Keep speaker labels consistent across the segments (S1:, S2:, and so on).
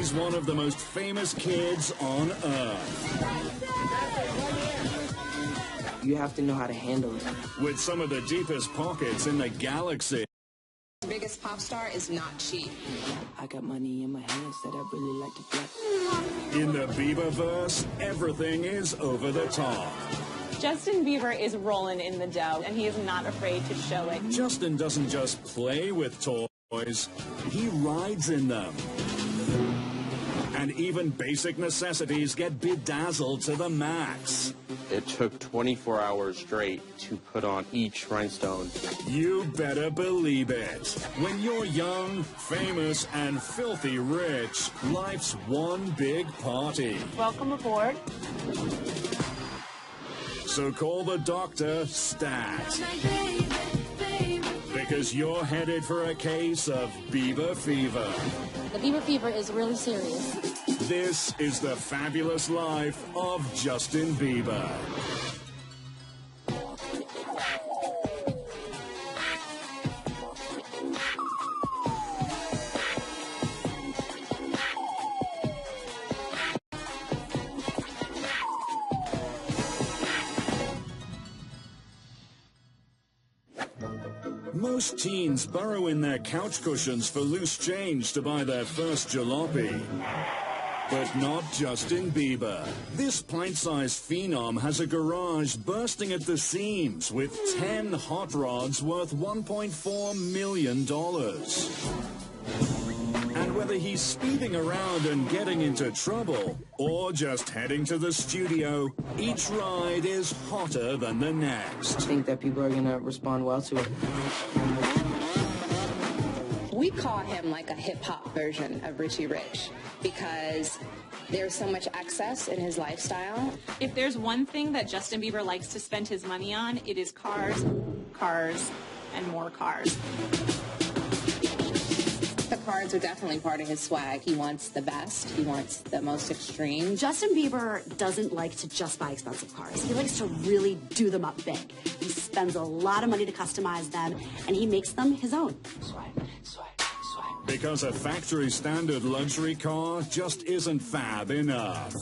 S1: He's one of the most famous kids on Earth.
S2: You have to know how to handle it.
S1: With some of the deepest pockets in the galaxy.
S3: The biggest pop star is not cheap.
S2: I got money in my hands that I really like to flex.
S1: In the Bieberverse, everything is over the top.
S4: Justin Bieber is rolling in the dough, and he is not afraid to show it.
S1: Justin doesn't just play with toys, he rides in them. And even basic necessities get bedazzled to the max.
S5: It took 24 hours straight to put on each rhinestone.
S1: You better believe it. When you're young, famous, and filthy rich, life's one big party.
S4: Welcome aboard.
S1: So call the doctor Stat. Because you're headed for a case of Bieber fever.
S6: The Bieber fever is really serious.
S1: This is the fabulous life of Justin Bieber. Most teens burrow in their couch cushions for loose change to buy their first jalopy. But not Justin Bieber. This pint-sized phenom has a garage bursting at the seams with 10 hot rods worth $1.4 million. And whether he's speeding around and getting into trouble, or just heading to the studio, each ride is hotter than the next.
S2: I think that people are going to respond well to it.
S3: We call him like a hip-hop version of Richie Rich because there's so much excess in his lifestyle.
S4: If there's one thing that Justin Bieber likes to spend his money on, it is cars, cars, and more cars.
S3: The cars are definitely part of his swag. He wants the best. He wants the most extreme.
S6: Justin Bieber doesn't like to just buy expensive cars. He likes to really do them up big. He spends a lot of money to customize them, and he makes them his own.
S1: Because a factory-standard luxury car just isn't fab enough.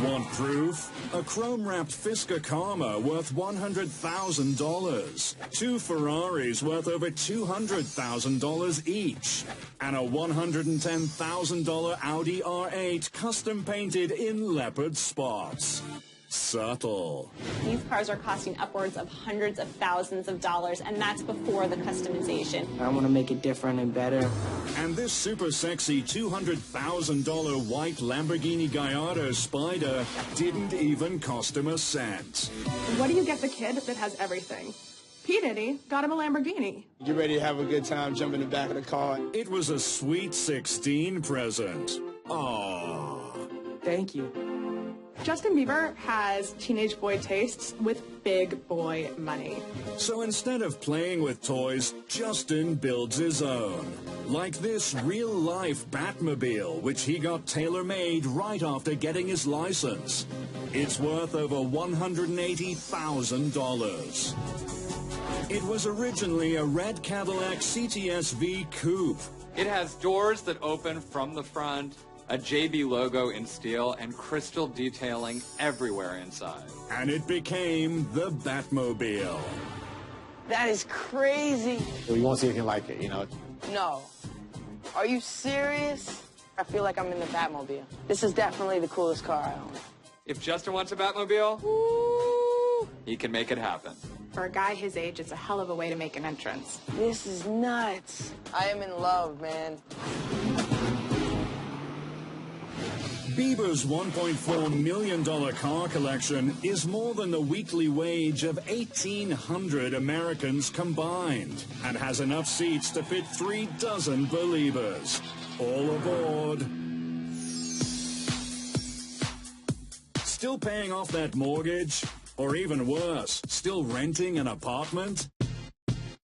S1: Want proof? A chrome-wrapped Fisker Karma worth $100,000. 2 Ferraris worth over $200,000 each. And a $110,000 Audi R8 custom-painted in leopard spots. Subtle.
S4: These cars are costing upwards of hundreds of thousands of dollars, and that's before the customization.
S2: I want to make it different and better.
S1: And this super sexy $200,000 white Lamborghini Gallardo Spider didn't even cost him a cent.
S7: What do you get the kid that has everything? P. Diddy got him a Lamborghini.
S8: Get ready to have a good time, jump in the back of the car.
S1: It was a sweet 16 present. Aww.
S2: Thank you.
S7: Justin Bieber has teenage boy tastes with big boy money.
S1: So instead of playing with toys, Justin builds his own. Like this real-life Batmobile, which he got tailor-made right after getting his license. It's worth over $180,000. It was originally a red Cadillac CTS-V coupe.
S9: It has doors that open from the front, a JB logo in steel, and crystal detailing everywhere inside.
S1: And it became the Batmobile.
S10: That is crazy.
S8: You won't see anything like it, you know.
S10: No. Are you serious? I feel like I'm in the Batmobile. This is definitely the coolest car I own.
S9: If Justin wants a Batmobile,
S10: Woo!
S9: he can make it happen.
S7: For a guy his age, it's a hell of a way to make an entrance.
S10: This is nuts. I am in love, man.
S1: Bieber's $1.4 million car collection is more than the weekly wage of 1,800 Americans combined and has enough seats to fit 3 dozen believers. All aboard. Still paying off that mortgage? Or even worse, still renting an apartment?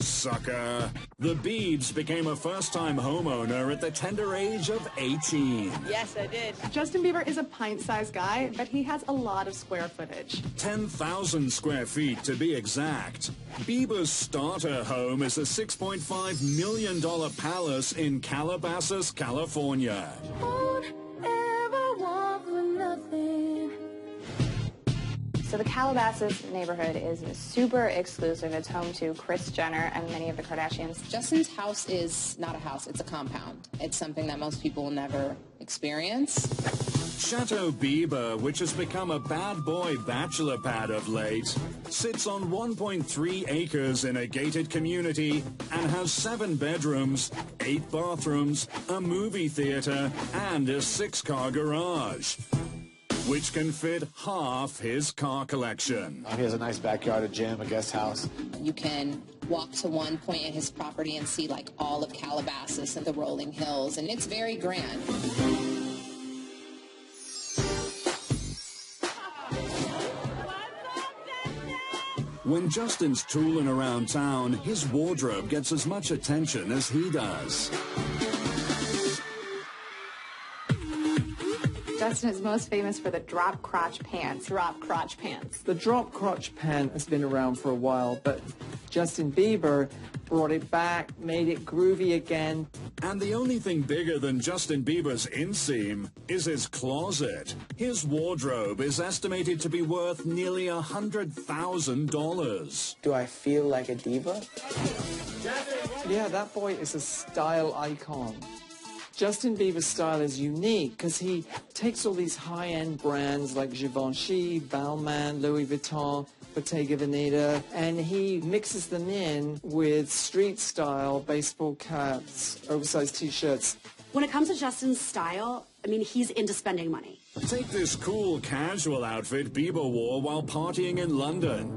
S1: Sucker. The Biebs became a first-time homeowner at the tender age of 18.
S10: Yes, I did.
S7: Justin Bieber is a pint-sized guy, but he has a lot of square footage.
S1: 10,000 square feet to be exact. Bieber's starter home is a $6.5 million palace in Calabasas, California.
S3: So the Calabasas neighborhood is super exclusive. It's home to Kris Jenner and many of the Kardashians. Justin's house is not a house, it's a compound. It's something that most people will never experience.
S1: Chateau Bieber, which has become a bad boy bachelor pad of late, sits on 1.3 acres in a gated community and has 7 bedrooms, 8 bathrooms, a movie theater, and a 6-car garage, which can fit half his car collection.
S8: He has a nice backyard, a gym, a guest house.
S3: You can walk to one point in his property and see like all of Calabasas and the rolling hills, and it's very grand.
S1: When Justin's tooling around town, his wardrobe gets as much attention as he does.
S7: Justin is most famous for the drop crotch pants.
S4: Drop crotch pants.
S11: The drop crotch pant has been around for a while, but Justin Bieber brought it back, made it groovy again.
S1: And the only thing bigger than Justin Bieber's inseam is his closet. His wardrobe is estimated to be worth nearly $100,000.
S10: Do I feel like a diva?
S11: Yeah, that boy is a style icon. Justin Bieber's style is unique because he takes all these high-end brands like Givenchy, Balmain, Louis Vuitton, Bottega Veneta, and he mixes them in with street-style baseball caps, oversized T-shirts.
S6: When it comes to Justin's style, I mean, he's into spending money.
S1: Take this cool casual outfit Bieber wore while partying in London.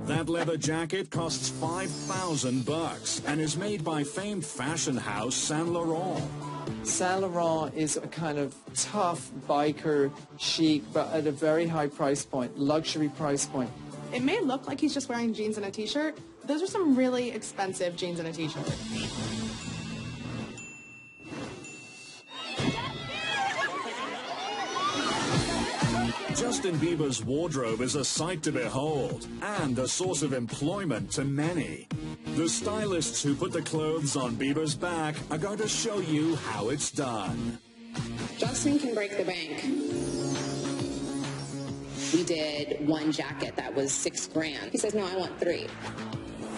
S1: That leather jacket costs $5,000 and is made by famed fashion house Saint Laurent.
S11: Saint Laurent is a kind of tough biker chic, but at a very high price point, luxury price point.
S7: It may look like he's just wearing jeans and a t-shirt. Those are some really expensive jeans and a t-shirt.
S1: Justin Bieber's wardrobe is a sight to behold and a source of employment to many. The stylists who put the clothes on Bieber's back are going to show you how it's done.
S3: Justin can break the bank. We did one jacket that was $6 grand. He says, no, I want 3.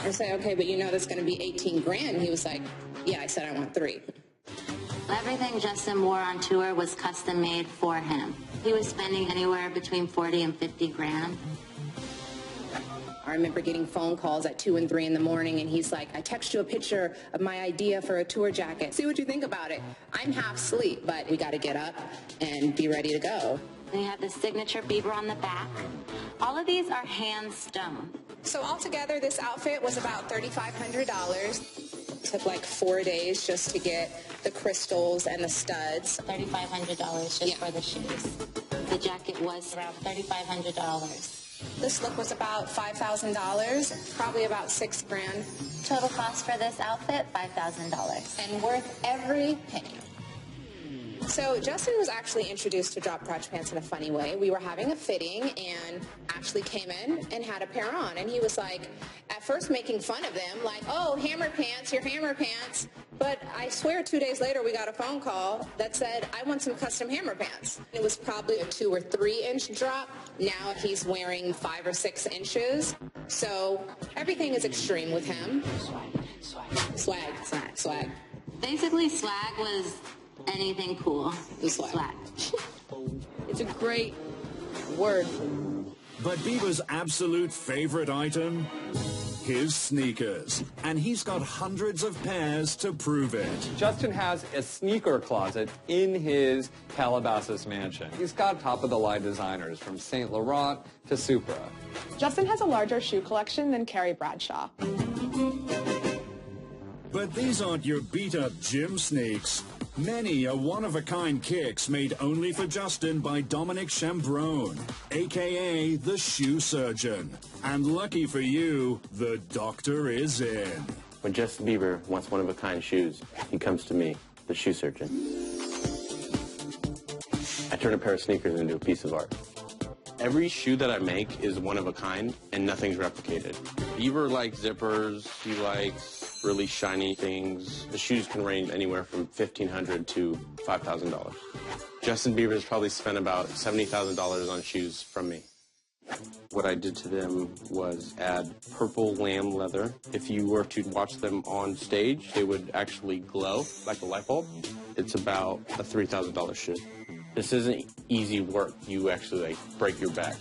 S3: I say, okay, but you know that's going to be 18 grand. He was like, yeah, I said I want 3.
S12: Everything Justin wore on tour was custom made for him. He was spending anywhere between 40 and 50 grand.
S3: I remember getting phone calls at 2 and 3 in the morning, and he's like, I text you a picture of my idea for a tour jacket. See what you think about it. I'm half asleep, but we got to get up and be ready to go.
S12: And you have the signature Bieber on the back. All of these are hand sewn.
S3: So altogether, this outfit was about $3,500. Took like 4 days just to get the crystals and the studs.
S12: $3,500 just for the shoes. The jacket was around $3,500.
S3: This look was about $5,000, probably about $6 grand.
S12: Total cost for this outfit, $5,000.
S3: And worth every penny. So Justin was actually introduced to drop crotch pants in a funny way. We were having a fitting, and Ashley came in and had a pair on. And he was like, at first making fun of them, like, oh, hammer pants, your hammer pants. But I swear 2 days later we got a phone call that said, I want some custom hammer pants. It was probably a 2 or 3 inch drop. Now he's wearing 5 or 6 inches. So everything is extreme with him. Swag.
S12: Basically, swag was anything cool.
S3: Swag.
S7: It's a great word.
S1: But Bieber's absolute favorite item? His sneakers. And he's got hundreds of pairs to prove it.
S9: Justin has a sneaker closet in his Calabasas mansion. He's got top-of-the-line designers from Saint Laurent to Supra.
S7: Justin has a larger shoe collection than Carrie Bradshaw.
S1: But these aren't your beat-up gym sneaks. Many are one-of-a-kind kicks made only for Justin by Dominic Chambrone, a.k.a. the shoe surgeon. And lucky for you, the doctor is in.
S5: When Justin Bieber wants one-of-a-kind shoes, he comes to me, the shoe surgeon. I turn a pair of sneakers into a piece of art. Every shoe that I make is one of a kind, and nothing's replicated. Bieber likes zippers. He likes really shiny things. The shoes can range anywhere from $1,500 to $5,000. Justin Bieber's probably spent about $70,000 on shoes from me. What I did to them was add purple lamb leather. If you were to watch them on stage, they would actually glow like a light bulb. It's about a $3,000 shoe. This isn't easy work. You actually break your back.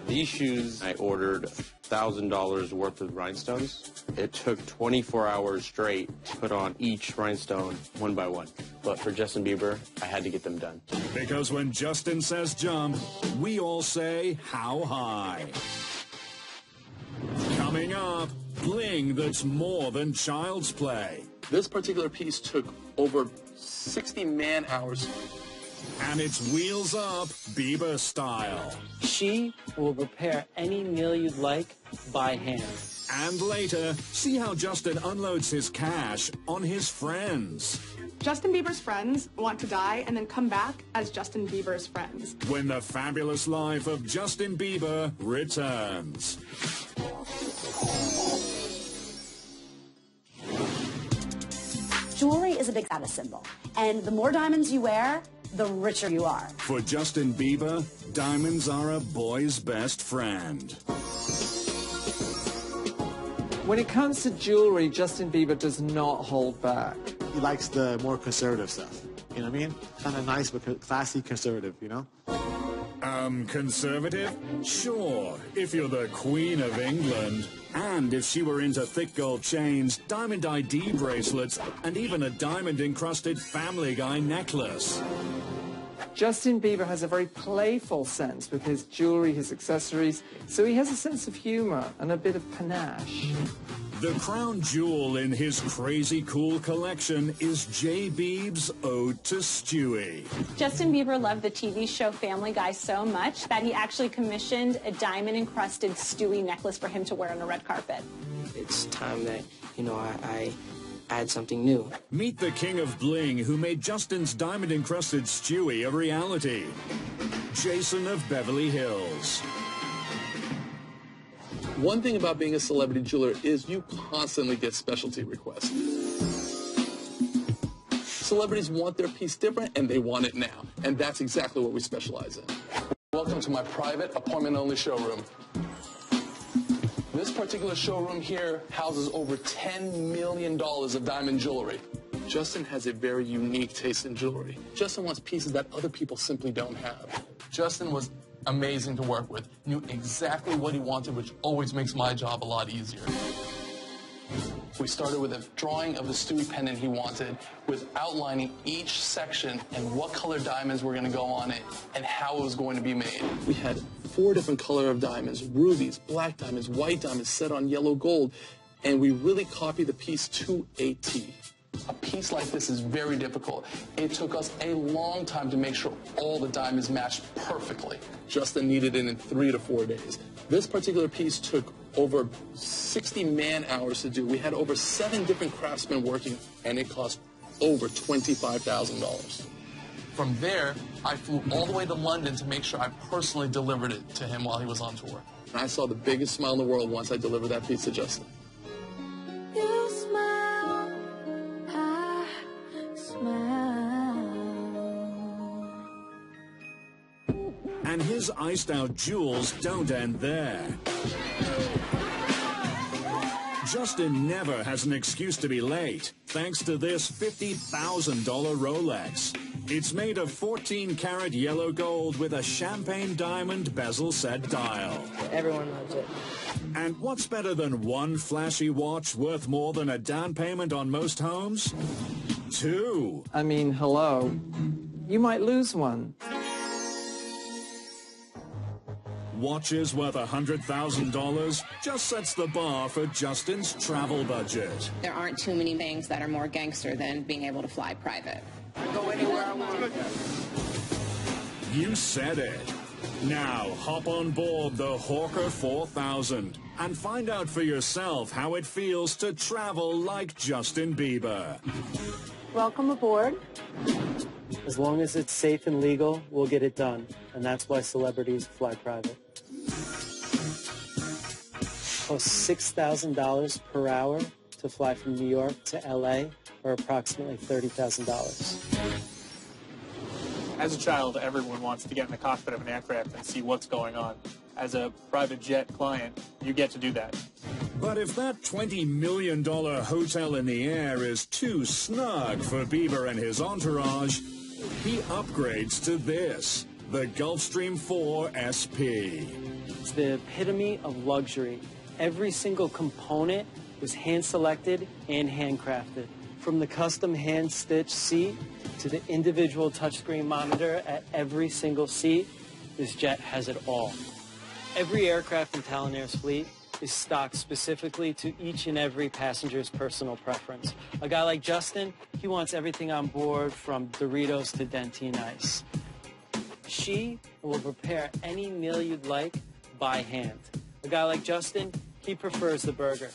S5: These shoes, I ordered $1,000 worth of rhinestones. It took 24 hours straight to put on each rhinestone one by one. But for Justin Bieber, I had to get them done.
S1: Because when Justin says jump, we all say how high. Coming up, bling that's more than child's play.
S13: This particular piece took over 60 man-hours.
S1: And it's wheels up, Bieber style.
S14: She will prepare any meal you'd like by hand.
S1: And later, see how Justin unloads his cash on his friends.
S7: Justin Bieber's friends want to die and then come back as Justin Bieber's friends.
S1: When the fabulous life of Justin Bieber returns.
S6: Jewelry is a big status symbol, and the more diamonds you wear, the richer you are.
S1: For Justin Bieber, diamonds are a boy's best friend.
S11: When it comes to jewelry, Justin Bieber does not hold back.
S8: He likes the more conservative stuff. You know what I mean? Kind of nice, but classy conservative, you know?
S1: Conservative? Sure, if you're the Queen of England. And if she were into thick gold chains, diamond ID bracelets, and even a diamond-encrusted Family Guy necklace.
S11: Justin Bieber has a very playful sense with his jewelry, his accessories, so he has a sense of humor and a bit of panache.
S1: The crown jewel in his crazy cool collection is J. Bieb's Ode to Stewie.
S4: Justin Bieber loved the TV show Family Guy so much that he actually commissioned a diamond-encrusted Stewie necklace for him to wear on a red carpet.
S2: It's time that, I add something new.
S1: Meet the king of bling who made Justin's diamond-encrusted Stewie a reality. Jason of Beverly Hills.
S13: One thing about being a celebrity jeweler is you constantly get specialty requests. Celebrities want their piece different, and they want it now. And that's exactly what we specialize in. Welcome to my private, appointment-only showroom. This particular showroom here houses over $10 million of diamond jewelry. Justin has a very unique taste in jewelry. Justin wants pieces that other people simply don't have. Justin was amazing to work with, knew exactly what he wanted, which always makes my job a lot easier. We started with a drawing of the Stewie pendant he wanted, with outlining each section and what color diamonds were going to go on it and how it was going to be made. We had 4 different color of diamonds, rubies, black diamonds, white diamonds set on yellow gold, and we really copied the piece to a T. A piece like this is very difficult. It took us a long time to make sure all the diamonds matched perfectly. Justin needed it in 3 to 4 days. This particular piece took over 60 man-hours to do. We had over 7 different craftsmen working, and it cost over $25,000. From there, I flew all the way to London to make sure I personally delivered it to him while he was on tour. And I saw the biggest smile in the world once I delivered that piece to Justin.
S15: You smile, I smile.
S1: And his iced-out jewels don't end there. Justin never has an excuse to be late, thanks to this $50,000 Rolex. It's made of 14-karat yellow gold with a champagne diamond bezel set dial.
S2: Everyone loves it.
S1: And what's better than one flashy watch worth more than a down payment on most homes? 2.
S11: I mean, hello. You might lose one.
S1: Watches worth $100,000 just sets the bar for Justin's travel budget.
S3: There aren't too many things that are more gangster than being able to fly private.
S10: I go anywhere I want.
S1: You said it. Now hop on board the Hawker 4000 and find out for yourself how it feels to travel like Justin Bieber.
S14: Welcome aboard. As long as it's safe and legal, we'll get it done. And that's why celebrities fly private. Costs $6,000 per hour to fly from New York to LA, or approximately $30,000.
S16: As a child, everyone wants to get in the cockpit of an aircraft and see what's going on. As a private jet client, you get to do that.
S1: But if that $20 million hotel in the air is too snug for Bieber and his entourage, he upgrades to this, the Gulfstream 4 SP.
S14: It's the epitome of luxury. Every single component was hand-selected and handcrafted. From the custom hand-stitched seat to the individual touchscreen monitor at every single seat, this jet has it all. Every aircraft in Talon Air's fleet is stocked specifically to each and every passenger's personal preference. A guy like Justin, he wants everything on board from Doritos to Dentine Ice. She will prepare any meal you'd like by hand. A guy like Justin, he prefers the burger.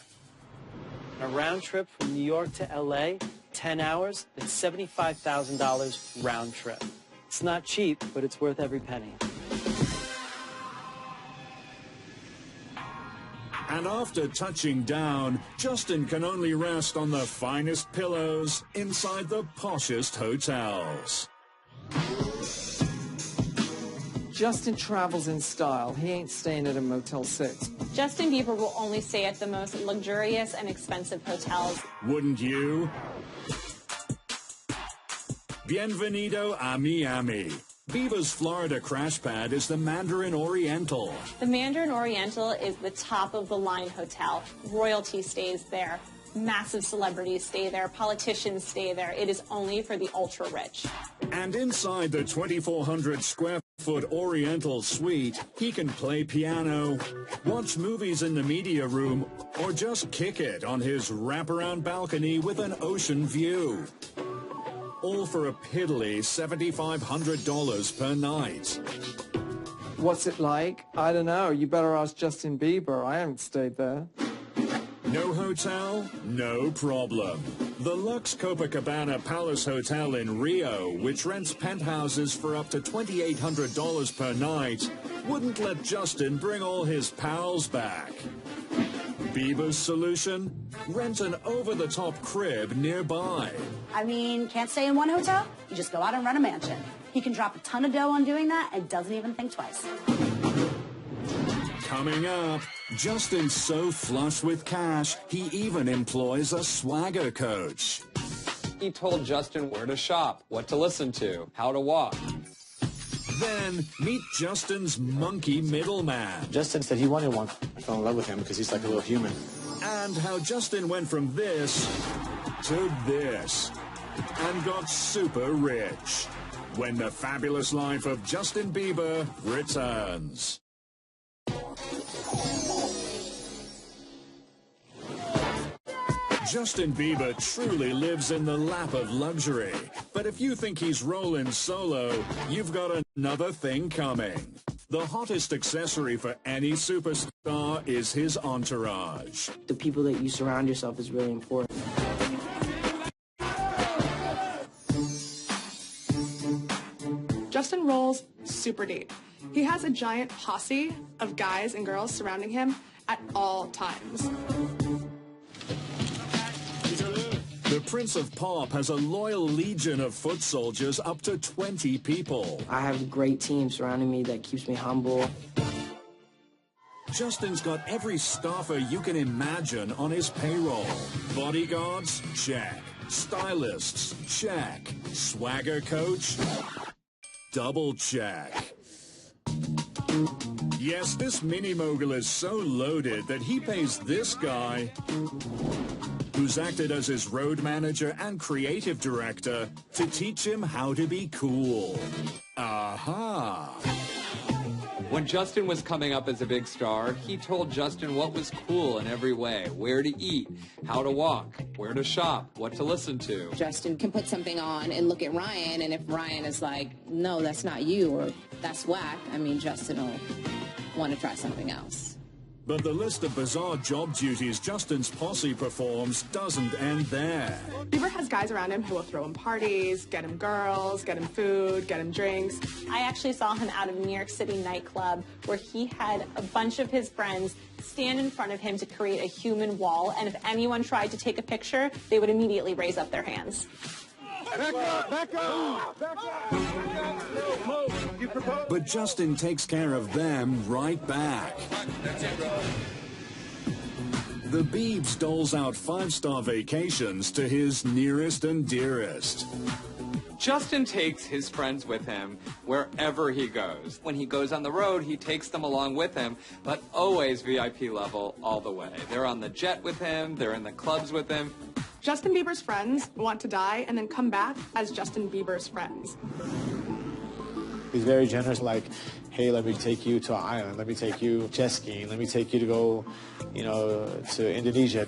S14: A round trip from New York to LA, 10 hours, that's $75,000 round trip. It's not cheap, but it's worth every penny.
S1: And after touching down, Justin can only rest on the finest pillows inside the poshest hotels.
S11: Justin travels in style. He ain't staying at a Motel 6.
S4: Justin Bieber will only stay at the most luxurious and expensive hotels.
S1: Wouldn't you? Bienvenido a Miami. Bieber's Florida crash pad is the Mandarin Oriental.
S4: The Mandarin Oriental is the top-of-the-line hotel. Royalty stays there. Massive celebrities stay there. Politicians stay there. It is only for the ultra-rich.
S1: And inside the 2,400 square foot Oriental suite, he can play piano, watch movies in the media room, or just kick it on his wraparound balcony with an ocean view. All for a piddly $7,500 per night.
S11: What's it like? I don't know. You better ask Justin Bieber. I haven't stayed there.
S1: No hotel? No problem. The Lux Copacabana Palace Hotel in Rio, which rents penthouses for up to $2,800 per night, wouldn't let Justin bring all his pals back. Bieber's solution? Rent an over-the-top crib nearby.
S6: I mean, can't stay in one hotel? You just go out and rent a mansion. He can drop a ton of dough on doing that and doesn't even think twice.
S1: Coming up, Justin's so flush with cash, he even employs a swagger coach.
S9: He told Justin where to shop, what to listen to, how to walk.
S1: Then, meet Justin's monkey middleman.
S8: Justin said he wanted one. I fell in love with him because he's like a little human.
S1: And how Justin went from this to this and got super rich. When the fabulous life of Justin Bieber returns. Justin Bieber truly lives in the lap of luxury. But if you think he's rolling solo, you've got another thing coming. The hottest accessory for any superstar is his entourage.
S2: The people that you surround yourself is really important.
S7: Justin rolls super deep. He has a giant posse of guys and girls surrounding him at all times.
S1: The Prince of Pop has a loyal legion of foot soldiers, up to 20 people.
S2: I have a great team surrounding me that keeps me humble.
S1: Justin's got every staffer you can imagine on his payroll. Bodyguards? Check. Stylists? Check. Swagger coach? Double check. Yes, this mini mogul is so loaded that he pays this guy, who's acted as his road manager and creative director, to teach him how to be cool. Aha!
S9: When Justin was coming up as a big star, he told Justin what was cool in every way, where to eat, how to walk, where to shop, what to listen to.
S3: Justin can put something on and look at Ryan, and if Ryan is like, no, that's not you, or that's whack, I mean, Justin will want to try something else.
S1: But the list of bizarre job duties Justin's posse performs doesn't end there.
S7: Bieber has guys around him who will throw him parties, get him girls, get him food, get him drinks.
S4: I actually saw him out of a New York City nightclub where he had a bunch of his friends stand in front of him to create a human wall, and if anyone tried to take a picture, they would immediately raise up their hands.
S8: Back up!
S1: But Justin takes care of them right back. The Biebs doles out 5-star vacations to his nearest and dearest.
S9: Justin takes his friends with him wherever he goes. When he goes on the road, he takes them along with him, but always VIP level all the way. They're on the jet with him, they're in the clubs with him.
S7: Justin Bieber's friends want to die and then come back as Justin Bieber's friends.
S8: He's very generous, like, hey, let me take you to an island, let me take you jet skiing, let me take you to go, to Indonesia.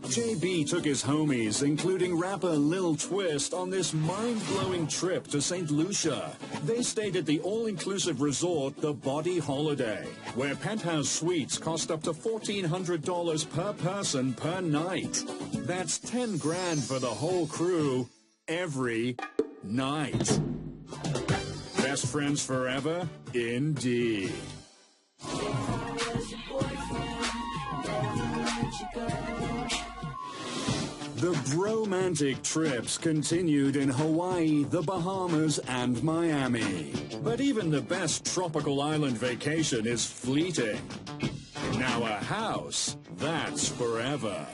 S1: JB took his homies, including rapper Lil Twist, on this mind-blowing trip to St. Lucia. They stayed at the all-inclusive resort, The Body Holiday, where penthouse suites cost up to $1,400 per person per night. That's 10 grand for the whole crew, every night. Best friends forever? Indeed. The bromantic trips continued in Hawaii, the Bahamas, and Miami. But even the best tropical island vacation is fleeting. Now a house, that's forever.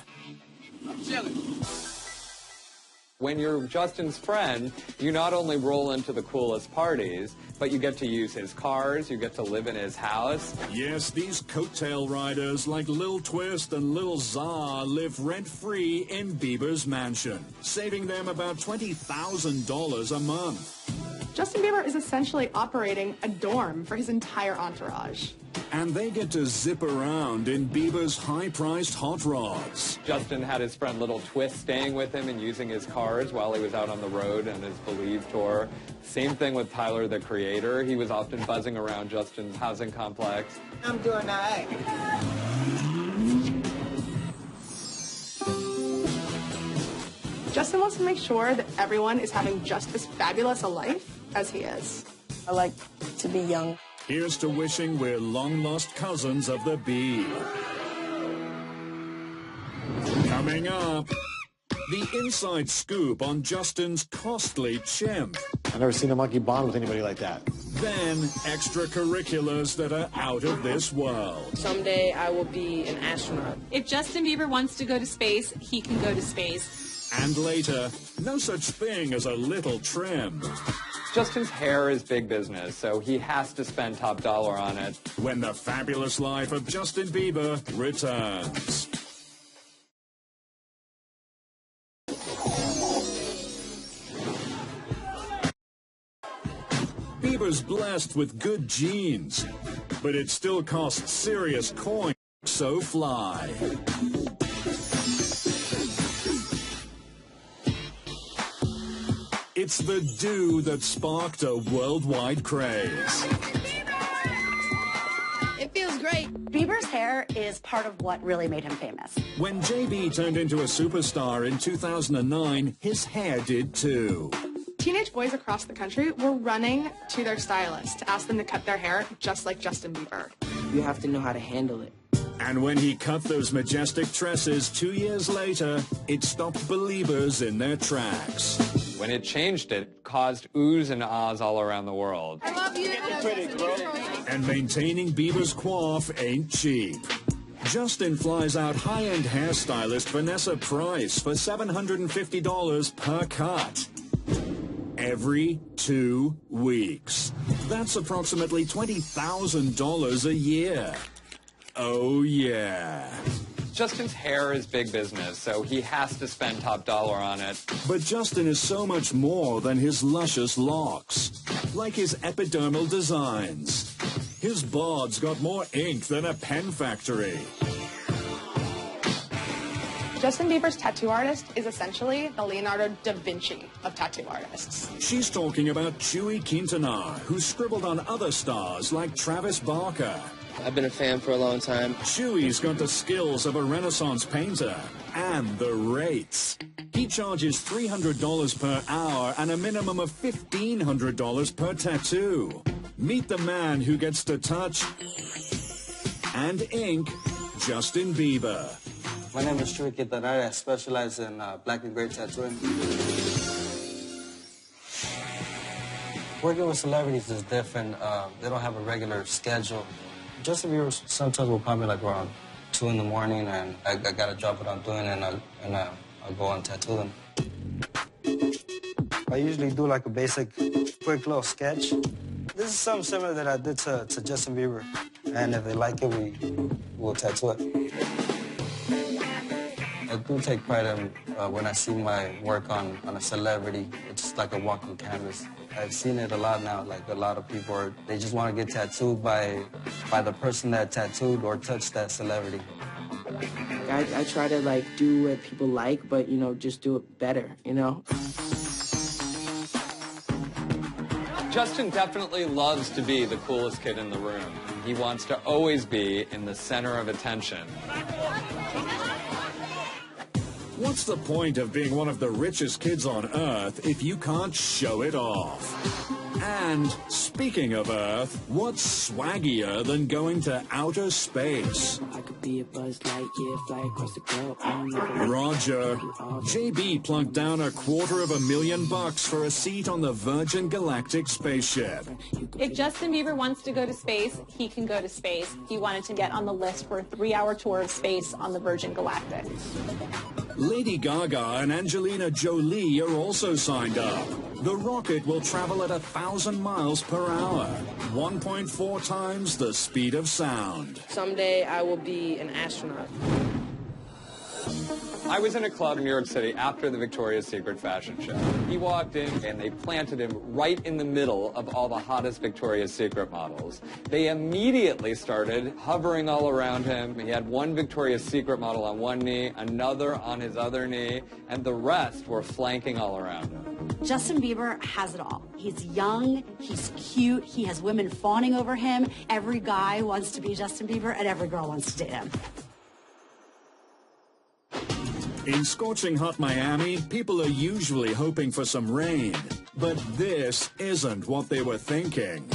S9: When you're Justin's friend, you not only roll into the coolest parties, but you get to use his cars, you get to live in his house.
S1: Yes, these coattail riders like Lil Twist and Lil Czar live rent-free in Bieber's mansion, saving them about $20,000 a month.
S7: Justin Bieber is essentially operating a dorm for his entire entourage.
S1: And they get to zip around in Bieber's high-priced hot rods.
S9: Justin had his friend Little Twist staying with him and using his cars while he was out on the road on his Believe tour. Same thing with Tyler, the Creator. He was often buzzing around Justin's housing complex.
S10: I'm doing all right.
S7: Justin wants to make sure that everyone is having just as fabulous a life as he is.
S10: I like to be young.
S1: Here's to wishing we're long-lost cousins of the Bieb. Coming up, the inside scoop on Justin's costly chimp.
S8: I've never seen a monkey bond with anybody like that.
S1: Then, extracurriculars that are out of this world.
S10: Someday I will be an astronaut.
S4: If Justin Bieber wants to go to space, he can go to space.
S1: And later, no such thing as a little trim.
S9: Justin's hair is big business, so he has to spend top dollar on it.
S1: When the fabulous life of Justin Bieber returns. Bieber's blessed with good genes, but it still costs serious coin, so fly. It's the do that sparked a worldwide craze.
S6: It feels great. Bieber's hair is part of what really made him famous.
S1: When JB turned into a superstar in 2009, his hair did too.
S7: Teenage boys across the country were running to their stylist to ask them to cut their hair just like Justin Bieber.
S10: You have to know how to handle it.
S1: And when he cut those majestic tresses 2 years later, it stopped believers in their tracks.
S9: When it changed, it caused oohs and ahs all around the world.
S7: I love you.
S1: And maintaining Bieber's coif ain't cheap. Justin flies out high-end hairstylist Vanessa Price for $750 per cut. Every 2 weeks. That's approximately $20,000 a year. Oh, yeah.
S9: Justin's hair is big business, so he has to spend top dollar on it.
S1: But Justin is so much more than his luscious locks. Like his epidermal designs. His bald's got more ink than a pen factory.
S7: Justin Bieber's tattoo artist is essentially the Leonardo da Vinci of tattoo artists.
S1: She's talking about Chewy Quintanar, who scribbled on other stars like Travis Barker.
S10: I've been a fan for a long time.
S1: Chewy's got the skills of a Renaissance painter and the rates. He charges $300 per hour and a minimum of $1,500 per tattoo. Meet the man who gets to touch and ink Justin Bieber.
S17: My name is Chuy Quintanilla. I specialize in black and gray tattooing. Working with celebrities is different. They don't have a regular schedule. Justin Bieber sometimes will call me like around 2 in the morning, and I gotta drop what I'm doing, and I'll go and tattoo them. I usually do like a basic, quick little sketch. This is something similar that I did to Justin Bieber, and if they like it, we'll tattoo it. I do take pride in when I see my work on a celebrity. It's like a walking canvas. I've seen it a lot now, like a lot of people, they just want to get tattooed by the person that tattooed or touched that celebrity.
S2: I try to like do what people like, but you know, just do it better, you know?
S9: Justin definitely loves to be the coolest kid in the room. He wants to always be in the center of attention.
S1: What's the point of being one of the richest kids on Earth if you can't show it off? And speaking of Earth, what's swaggier than going to outer space?
S2: I could be a Buzz Lightyear, fly across the globe.
S1: Roger. JB plunked down $250,000 for a seat on the Virgin Galactic spaceship.
S4: If Justin Bieber wants to go to space, he can go to space. He wanted to get on the list for a 3-hour tour of space on the Virgin Galactic.
S1: Lady Gaga and Angelina Jolie are also signed up. The rocket will travel at 1,000 miles per hour, 1.4 times the speed of sound.
S10: Someday I will be an astronaut.
S9: I was in a club in New York City after the Victoria's Secret fashion show. He walked in and they planted him right in the middle of all the hottest Victoria's Secret models. They immediately started hovering all around him. He had one Victoria's Secret model on one knee, another on his other knee, and the rest were flanking all around him.
S6: Justin Bieber has it all. He's young, he's cute, he has women fawning over him. Every guy wants to be Justin Bieber, and every girl wants to date him.
S1: In scorching hot Miami, people are usually hoping for some rain. But this isn't what they were thinking.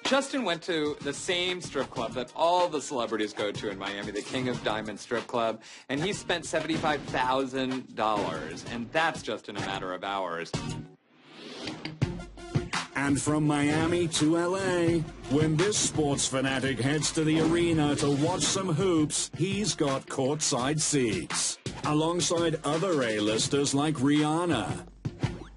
S9: Justin went to the same strip club that all the celebrities go to in Miami, the King of Diamonds strip club, and he spent $75,000, and that's just in a matter of hours.
S1: And from Miami to LA, when this sports fanatic heads to the arena to watch some hoops, he's got courtside seats, alongside other A-listers like Rihanna.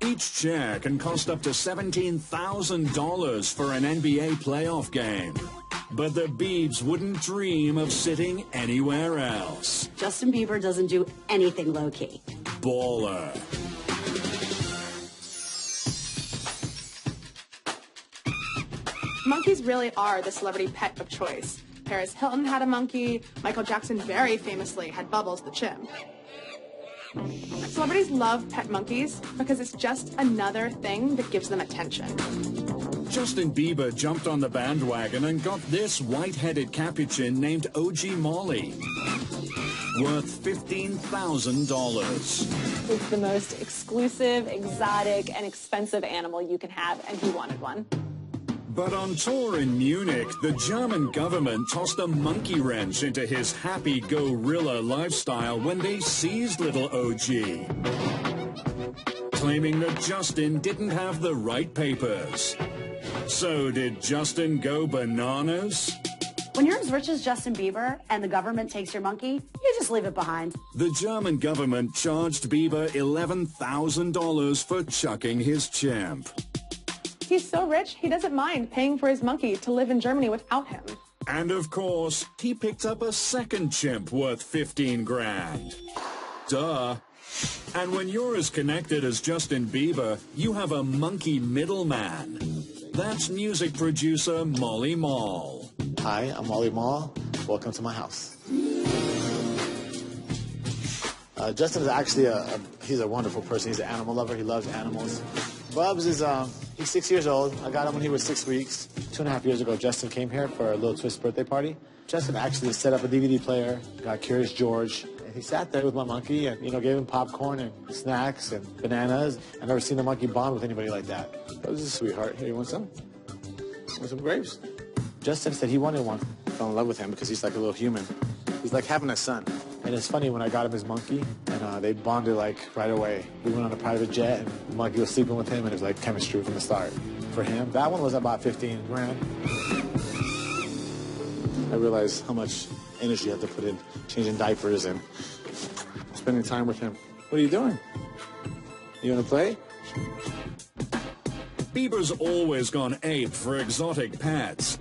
S1: Each chair can cost up to $17,000 for an NBA playoff game. But the Biebs wouldn't dream of sitting anywhere else.
S6: Justin Bieber doesn't do anything low-key.
S1: Baller.
S7: Monkeys really are the celebrity pet of choice. Paris Hilton had a monkey. Michael Jackson very famously had Bubbles the chimp. Celebrities love pet monkeys because it's just another thing that gives them attention.
S1: Justin Bieber jumped on the bandwagon and got this white-headed capuchin named OG Molly, worth $15,000.
S4: It's the most exclusive, exotic, and expensive animal you can have, and he wanted one.
S1: But on tour in Munich, the German government tossed a monkey wrench into his happy-go-rilla lifestyle when they seized little OG, claiming that Justin didn't have the right papers. So did Justin go bananas?
S6: When you're as rich as Justin Bieber and the government takes your monkey, you just leave it behind.
S1: The German government charged Bieber $11,000 for chucking his chimp.
S7: He's so rich, he doesn't mind paying for his monkey to live in Germany without him.
S1: And of course, he picked up a second chimp worth 15 grand. Duh. And when you're as connected as Justin Bieber, you have a monkey middleman. That's music producer Molly Mall.
S8: Hi, I'm Molly Mall. Welcome to my house. Justin is actually he's a wonderful person. He's an animal lover. He loves animals. Bubs is, he's 6 years old. I got him when he was 6 weeks. 2.5 years ago, Justin came here for a little twist birthday party. Justin actually set up a DVD player, got Curious George, and he sat there with my monkey and, you know, gave him popcorn and snacks and bananas. I've never seen a monkey bond with anybody like that. That was a sweetheart. Here, you want some? Want some grapes? Justin said he wanted one. I fell in love with him because he's like a little human. He's like having a son. And it's funny, when I got him his monkey, and they bonded like right away. We went on a private jet, and the monkey was sleeping with him, and it was like chemistry from the start. For him, that one was about 15 grand. I realized how much energy you have to put in changing diapers and spending time with him. What are you doing? You want to play?
S1: Bieber's always gone ape for exotic pets.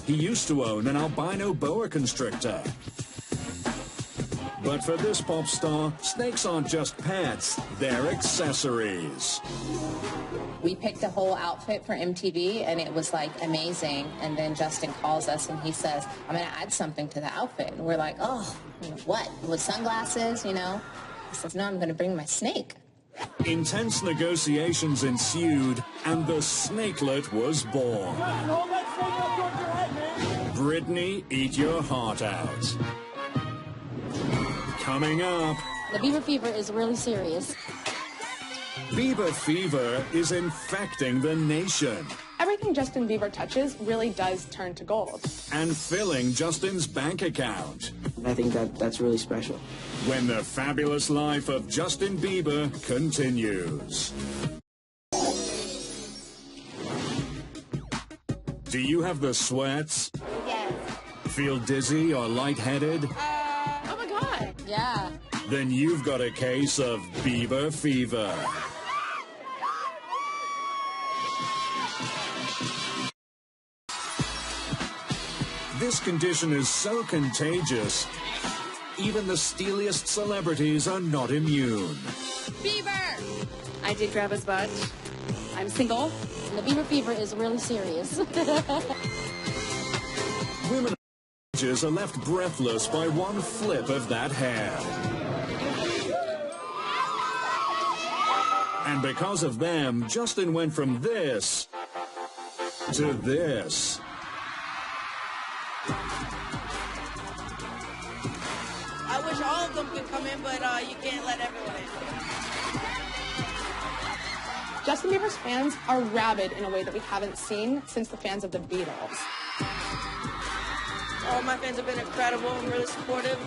S1: He used to own an albino boa constrictor. But for this pop star, snakes aren't just pets, they're accessories.
S3: We picked a whole outfit for MTV, and it was like amazing. And then Justin calls us and he says, I'm going to add something to the outfit. And we're like, oh, what? With sunglasses, you know? He says, no, I'm going to bring my snake.
S1: Intense negotiations ensued, and the snakelet was born. Brittany, eat your heart out. Coming up,
S18: The Bieber fever is really serious.
S1: Bieber fever is infecting the nation
S7: Everything Justin Bieber touches really does turn to gold.
S1: and filling Justin's bank account.
S2: I think that's really special.
S1: When the fabulous life of Justin Bieber continues. Do you have the sweats?
S18: Yes.
S1: Feel dizzy or lightheaded?
S18: Oh my God. Yeah.
S1: Then you've got a case of Bieber fever. This condition is so contagious, even the steeliest celebrities are not immune.
S18: Bieber! I did grab his butt. I'm single, and the Bieber fever is really serious.
S1: Women are left breathless by one flip of that hair. And because of them, Justin went from this to this.
S10: I wish all of them could come in, but you can't let everyone in.
S7: Justin Bieber's fans are rabid in a way that we haven't seen since the fans of the Beatles.
S10: All my fans have been incredible and really supportive.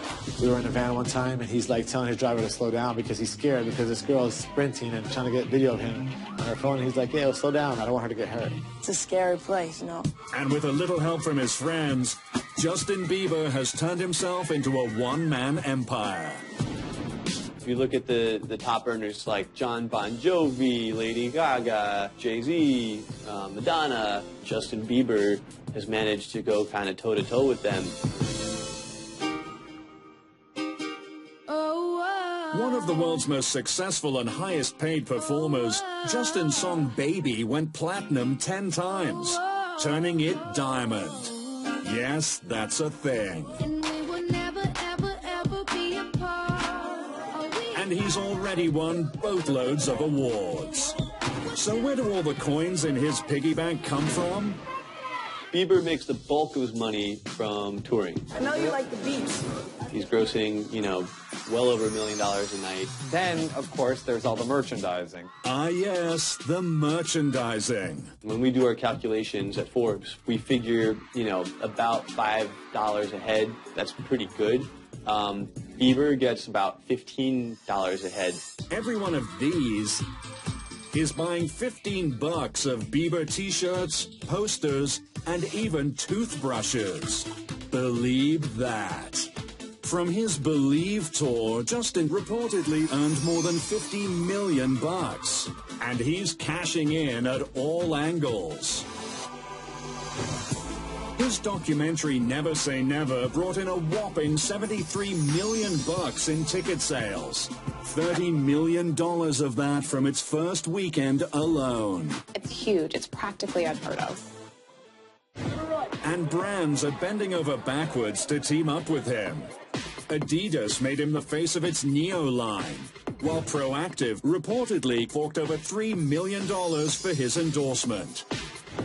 S8: We were in a van one time, and he's like telling his driver to slow down because he's scared because this girl is sprinting and trying to get video of him on her phone. And he's like, yeah, slow down. I don't want her to get hurt.
S10: It's a scary place, you know.
S1: And with a little help from his friends, Justin Bieber has turned himself into a one-man empire.
S19: If you look at the top earners like John Bon Jovi, Lady Gaga, Jay-Z, Madonna, Justin Bieber has managed to go kind of toe-to-toe with them.
S1: One of the world's most successful and highest paid performers, Justin's song Baby went platinum 10 times, turning it diamond. Yes, that's a thing. And he's already won boatloads of awards. So where do all the coins in his piggy bank come from?
S19: Bieber makes the bulk of his money from touring.
S10: I know you like the beach.
S19: He's grossing, well over $1 million a night.
S9: Then, of course, there's all the merchandising.
S1: Ah, yes, the merchandising.
S19: When we do our calculations at Forbes, we figure, about $5 a head. That's pretty good. Bieber gets about $15 a head.
S1: Every one of these is buying $15 of Bieber t-shirts, posters, and even toothbrushes. Believe that. From his Believe tour, Justin reportedly earned more than $50 million, and he's cashing in at all angles. His documentary Never Say Never brought in a whopping $73 million in ticket sales. $30 million of that from its first weekend alone.
S3: It's huge. It's practically unheard of.
S1: And brands are bending over backwards to team up with him. Adidas made him the face of its Neo line, while Proactive reportedly forked over $3 million for his endorsement.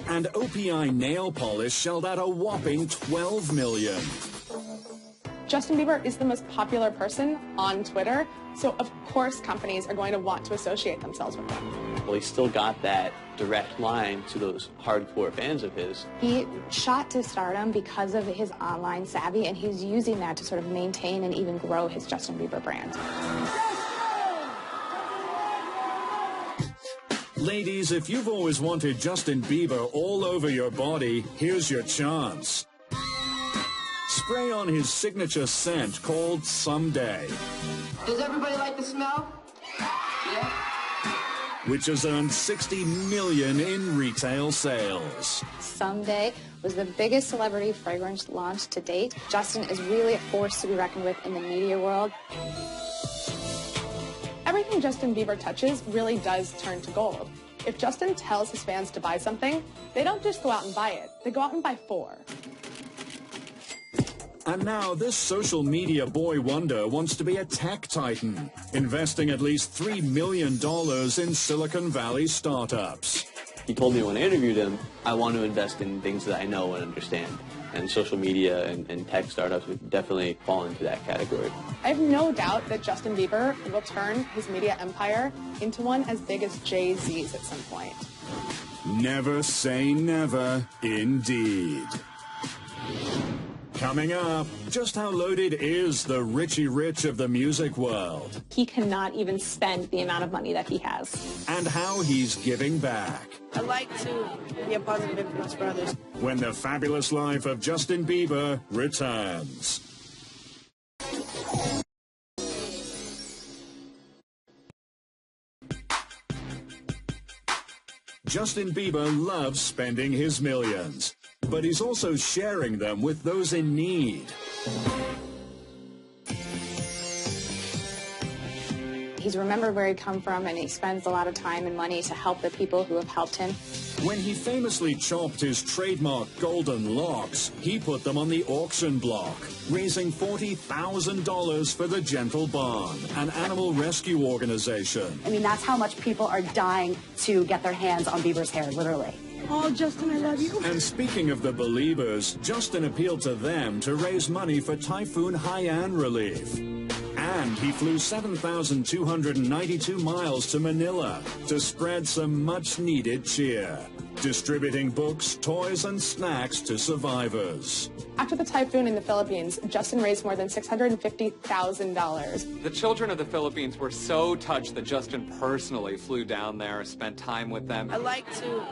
S1: And OPI nail polish shelled out a whopping $12 million.
S7: Justin Bieber is the most popular person on Twitter, so of course companies are going to want to associate themselves with him.
S19: Well, he still got that direct line to those hardcore fans of his.
S3: He shot to stardom because of his online savvy, and he's using that to sort of maintain and even grow his Justin Bieber brand.
S1: Ladies, if you've always wanted Justin Bieber all over your body, here's your chance. Spray on his signature scent called Someday,
S10: Does everybody like the smell? Yeah?
S1: which has earned $60 million in retail sales.
S3: Someday was the biggest celebrity fragrance launch to date. Justin is really a force to be reckoned with in the media world.
S7: Everything Justin Bieber touches really does turn to gold. If Justin tells his fans to buy something, they don't just go out and buy it. They go out and buy 4.
S1: And now this social media boy wonder wants to be a tech titan, investing at least $3 million in Silicon Valley startups.
S19: He told me when I interviewed him, I want to invest in things that I know and understand. And social media and tech startups would definitely fall into that category.
S7: I have no doubt that Justin Bieber will turn his media empire into one as big as Jay-Z's at some point.
S1: Never say never, indeed. Coming up, just how loaded is the Richie Rich of the music world?
S4: He cannot even spend the amount of money that he has.
S1: And how he's giving back.
S10: I like to be a positive influence for others.
S1: When the fabulous life of Justin Bieber returns. Justin Bieber loves spending his millions, but he's also sharing them with those in need.
S3: He's remembered where he come from, and he spends a lot of time and money to help the people who have helped him.
S1: When he famously chopped his trademark golden locks, he put them on the auction block, raising $40,000 for the Gentle Barn, an animal rescue organization.
S6: I mean, that's how much people are dying to get their hands on Bieber's hair, literally.
S10: Oh, Justin, I love you.
S1: And speaking of the believers, Justin appealed to them to raise money for Typhoon Haiyan relief. And he flew 7,292 miles to Manila to spread some much-needed cheer, distributing books, toys, and snacks to survivors.
S7: After the typhoon in the Philippines, Justin raised more than $650,000.
S9: The children of the Philippines were so touched that Justin personally flew down there, spent time with them.
S10: I like to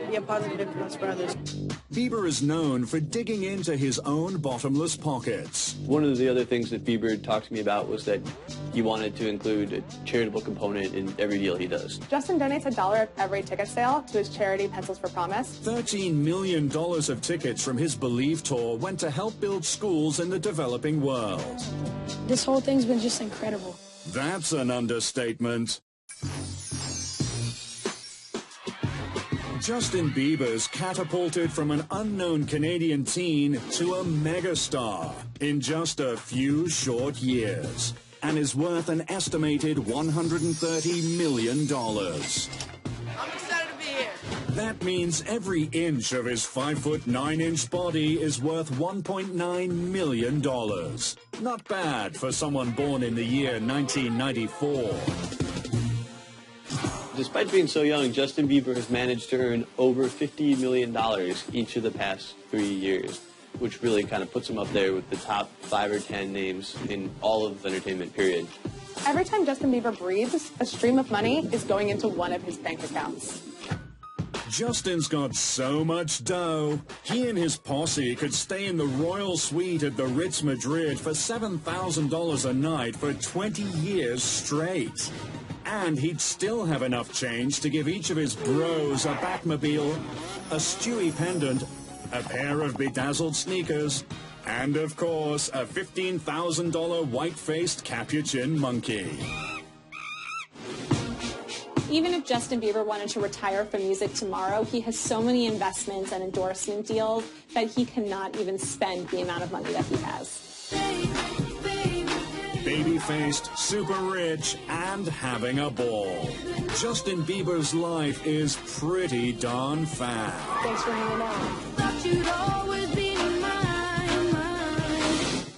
S10: be a positive influence for others.
S1: Bieber is known for digging into his own bottomless pockets.
S19: One of the other things that Bieber talked to me about was that he wanted to include a charitable component in every deal he does.
S7: Justin donates $1 of every ticket sale to his charity Pencils for Promise.
S1: $13 million of tickets from his Believe tour went to help build schools in the developing world.
S18: This whole thing's been just incredible.
S1: That's an understatement. Justin Bieber's catapulted from an unknown Canadian teen to a megastar in just a few short years, and is worth an estimated $130 million.
S10: I'm excited to be here.
S1: That means every inch of his 5'9" body is worth $1.9 million. Not bad for someone born in the year 1994.
S19: Despite being so young, Justin Bieber has managed to earn over $50 million each of the past 3 years, which really kind of puts him up there with the top 5 or 10 names in all of entertainment, period.
S7: Every time Justin Bieber breathes, a stream of money is going into one of his bank accounts.
S1: Justin's got so much dough, he and his posse could stay in the royal suite at the Ritz Madrid for $7,000 a night for 20 years straight. And he'd still have enough change to give each of his bros a Batmobile, a Stewie pendant, a pair of bedazzled sneakers, and, of course, a $15,000 white-faced capuchin monkey.
S4: Even if Justin Bieber wanted to retire from music tomorrow, he has so many investments and endorsement deals that he cannot even spend the amount of money that he has.
S1: Baby-faced, super rich, and having a ball. Justin Bieber's life is pretty darn fab.
S7: Thanks for hanging out.